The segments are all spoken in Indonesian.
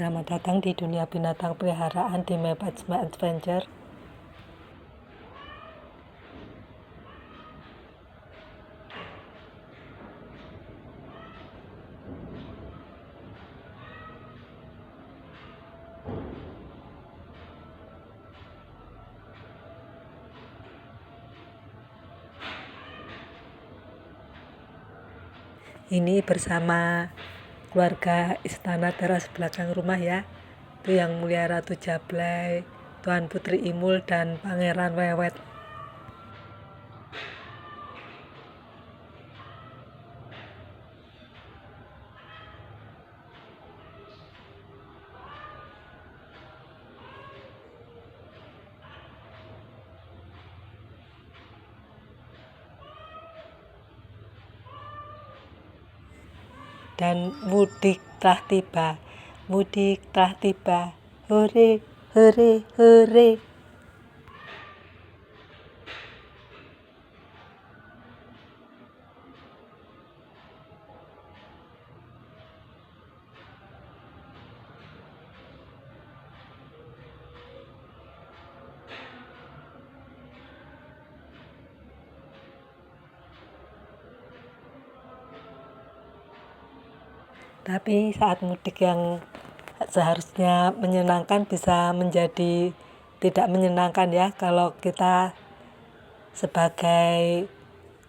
Selamat datang di dunia binatang peliharaan di Mepetsma Adventure. Ini bersama keluarga Istana Teras belakang rumah ya. Itu yang Mulia Ratu Jablay, Tuan Putri Imul, dan Pangeran Wewet. Dan mudik telah tiba, mudik telah tiba, hore, hore, hore. Tapi saat mudik yang seharusnya menyenangkan bisa menjadi tidak menyenangkan ya, kalau kita sebagai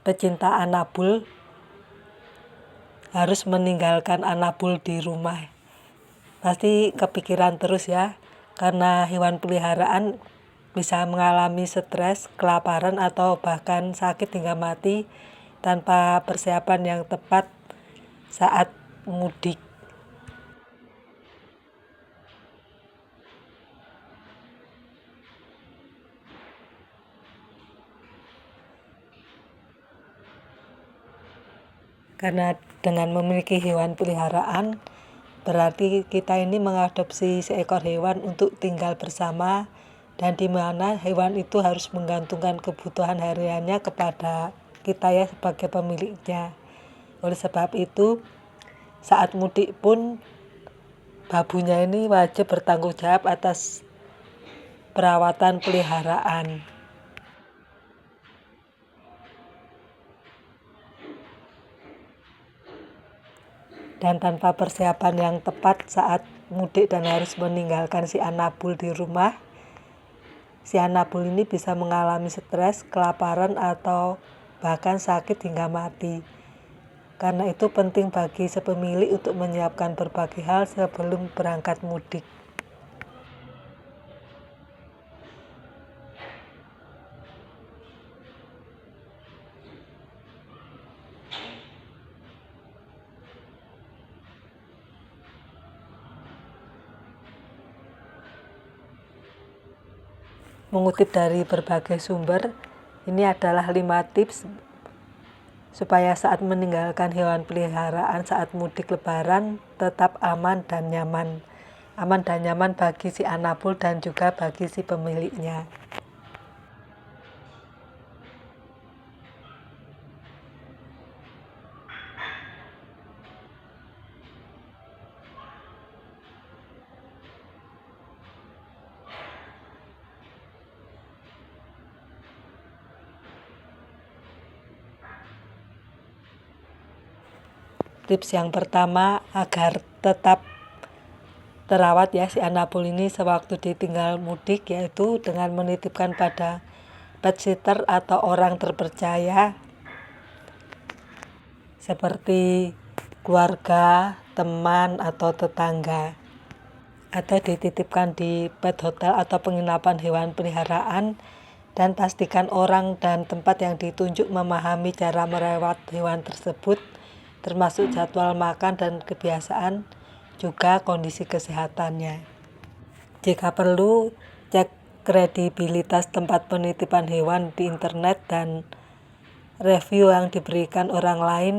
pecinta anabul harus meninggalkan anabul di rumah. Pasti kepikiran terus ya, karena hewan peliharaan bisa mengalami stres, kelaparan, atau bahkan sakit hingga mati tanpa persiapan yang tepat saat mudik. Karena dengan memiliki hewan peliharaan, berarti kita ini mengadopsi seekor hewan untuk tinggal bersama, dan di mana hewan itu harus menggantungkan kebutuhan hariannya kepada kita ya sebagai pemiliknya. Oleh sebab itu, saat mudik pun babunya ini wajib bertanggung jawab atas perawatan peliharaan. Dan tanpa persiapan yang tepat saat mudik dan harus meninggalkan si anabul di rumah, si anabul ini bisa mengalami stres, kelaparan, atau bahkan sakit hingga mati. Karena itu penting bagi si pemilik untuk menyiapkan berbagai hal sebelum berangkat mudik. Mengutip dari berbagai sumber, ini adalah 5 tips supaya saat meninggalkan hewan peliharaan saat mudik lebaran tetap aman dan nyaman. Aman dan nyaman bagi si anabul dan juga bagi si pemiliknya. Tips yang pertama agar tetap terawat ya si anabul ini sewaktu ditinggal mudik, yaitu dengan menitipkan pada pet sitter atau orang terpercaya seperti keluarga, teman, atau tetangga, atau dititipkan di pet hotel atau penginapan hewan peliharaan, dan pastikan orang dan tempat yang ditunjuk memahami cara merawat hewan tersebut, termasuk jadwal makan dan kebiasaan, juga kondisi kesehatannya. Jika perlu, cek kredibilitas tempat penitipan hewan di internet dan review yang diberikan orang lain,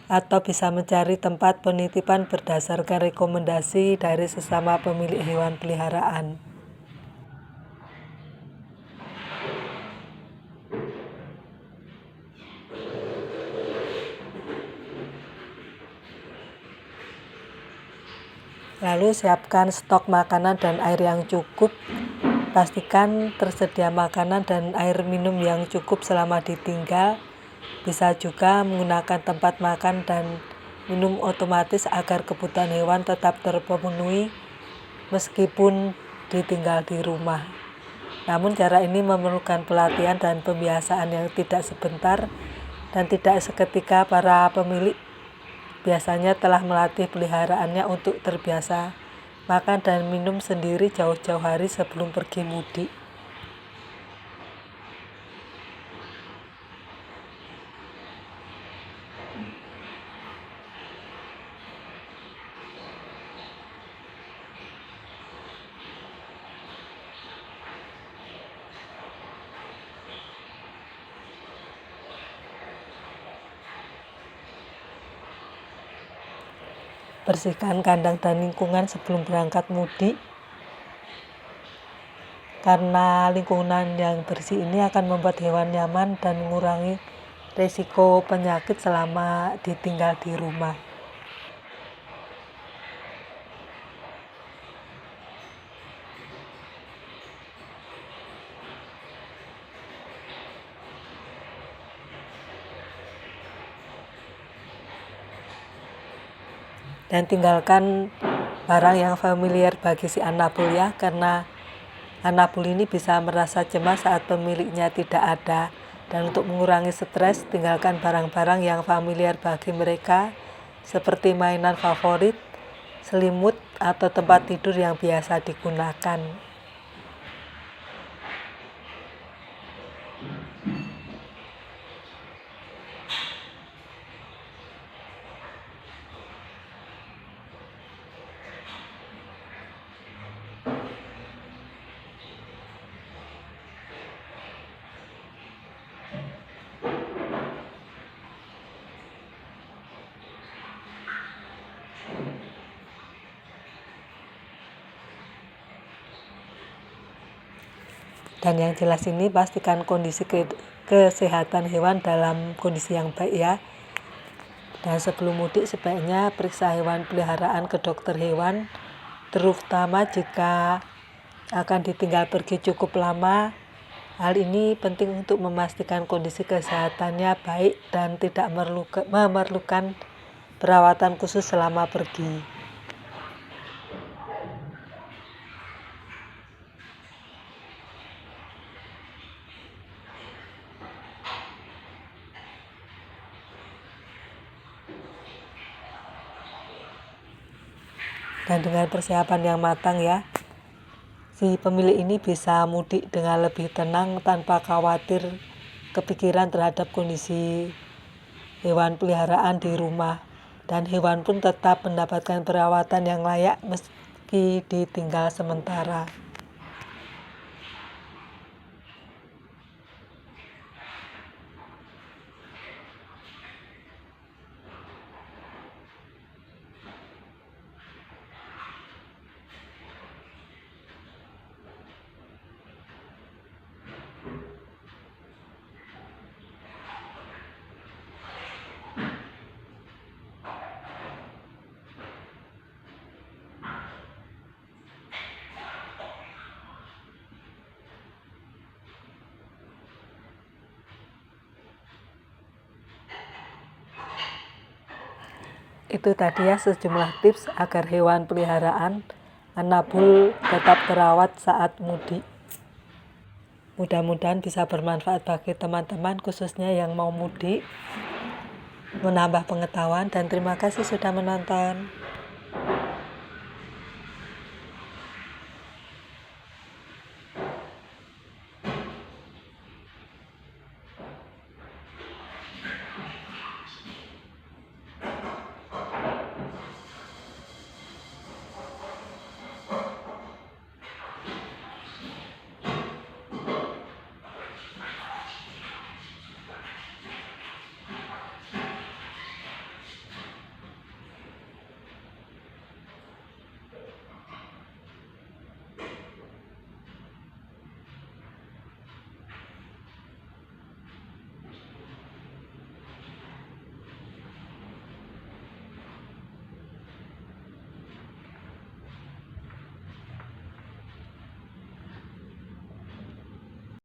atau bisa mencari tempat penitipan berdasarkan rekomendasi dari sesama pemilik hewan peliharaan. Lalu siapkan stok makanan dan air yang cukup. Pastikan tersedia makanan dan air minum yang cukup selama ditinggal. Bisa juga menggunakan tempat makan dan minum otomatis agar kebutuhan hewan tetap terpenuhi meskipun ditinggal di rumah. Namun cara ini memerlukan pelatihan dan pembiasaan yang tidak sebentar dan tidak seketika. Para pemilik biasanya telah melatih peliharaannya untuk terbiasa makan dan minum sendiri jauh-jauh hari sebelum pergi mudik. Bersihkan kandang dan lingkungan sebelum berangkat mudik, karena lingkungan yang bersih ini akan membuat hewan nyaman dan mengurangi risiko penyakit selama ditinggal di rumah. Dan tinggalkan barang yang familiar bagi si Anabul ya, karena Anabul ini bisa merasa cemas saat pemiliknya tidak ada. Dan untuk mengurangi stres, tinggalkan barang-barang yang familiar bagi mereka seperti mainan favorit, selimut, atau tempat tidur yang biasa digunakan. Dan yang jelas ini pastikan kondisi kesehatan hewan dalam kondisi yang baik ya. Dan sebelum mudik sebaiknya periksa hewan peliharaan ke dokter hewan, terutama jika akan ditinggal pergi cukup lama. Hal ini penting untuk memastikan kondisi kesehatannya baik dan tidak memerlukan perawatan khusus selama pergi. Dan dengan persiapan yang matang ya, si pemilik ini bisa mudik dengan lebih tenang tanpa khawatir kepikiran terhadap kondisi hewan peliharaan di rumah. Dan hewan pun tetap mendapatkan perawatan yang layak meski ditinggal sementara. Itu tadi ya sejumlah tips agar hewan peliharaan Anabul tetap terawat saat mudik. Mudah-mudahan bisa bermanfaat bagi teman-teman khususnya yang mau mudik, menambah pengetahuan, dan terima kasih sudah menonton.